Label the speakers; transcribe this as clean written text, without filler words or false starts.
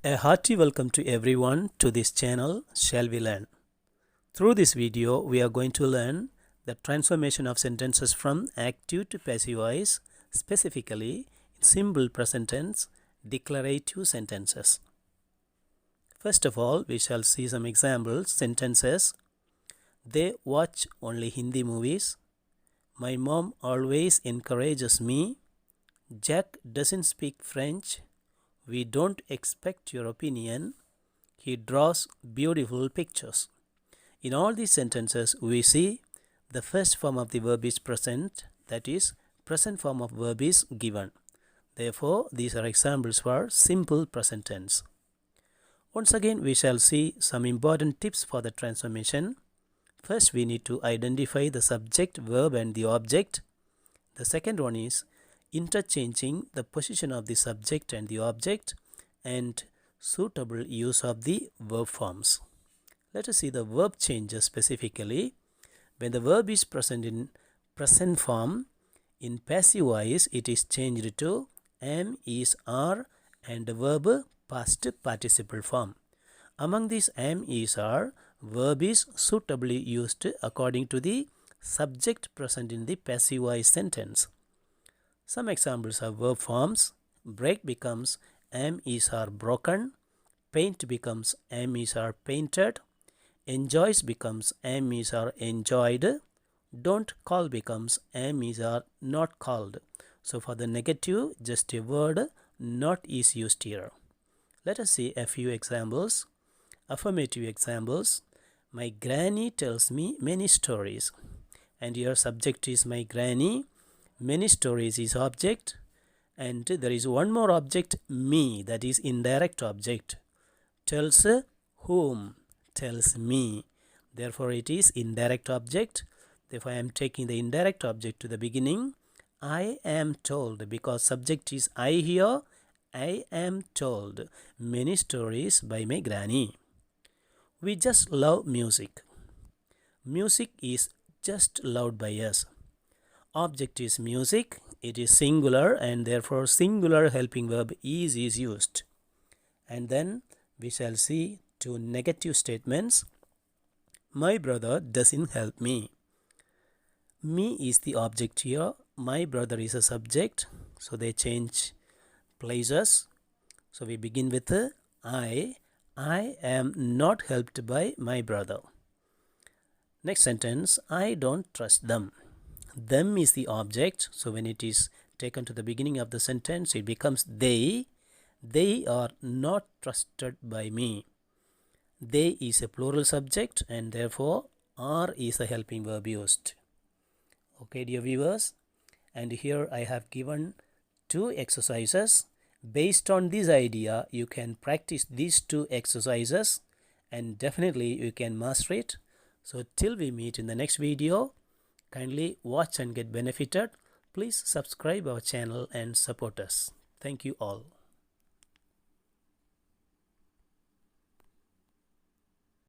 Speaker 1: A hearty welcome to everyone to this channel, Shall We Learn. Through this video, we are going to learn the transformation of sentences from active to passive voice, specifically in simple present tense declarative sentences. First of all, we shall see some examples sentences. They watch only Hindi movies. My mom always encourages me. Jack doesn't speak French. We don't expect your opinion. He draws beautiful pictures. In all these sentences, we see the first form of the verb is present, that is, present form of verb is given. Therefore, these are examples for simple present tense. Once again, we shall see some important tips for the transformation. First, we need to identify the subject, verb and the object. The second one is interchanging the position of the subject and the object and suitable use of the verb forms. Let us see the verb changes specifically. When the verb is present in present form, in passive voice it is changed to am, is, are and the verb past participle form. Among these am, is, are, verb is suitably used according to the subject present in the passive voice sentence. Some examples of verb forms. Break becomes am, is, are broken. Paint becomes am, is, are painted. Enjoys becomes am, is, are enjoyed. Don't call becomes am, is, are not called. So for the negative, just a word not is used here. Let us see a few examples. Affirmative examples. My granny tells me many stories. And your subject is my granny. Many stories is object, and there is one more object, me, that is indirect object. Tells whom? Tells me. Therefore, it is indirect object. Therefore, I am taking the indirect object to the beginning. I am told, because subject is I here. I am told many stories by my granny. We just love music. Music is just loved by us. Object is music, it is singular and therefore singular helping verb is used. And then we shall see two negative statements. My brother doesn't help me. Me is the object here, my brother is a subject, so they change places. So we begin with I am not helped by my brother. Next sentence, I don't trust them. Them is the object, so when it is taken to the beginning of the sentence, it becomes they. They are not trusted by me. They is a plural subject and therefore are is the helping verb used. Okay, dear viewers, and here I have given two exercises. Based on this idea, you can practice these two exercises and definitely you can master it. So till we meet in the next video, kindly watch and get benefited. Please subscribe our channel and support us. Thank you all.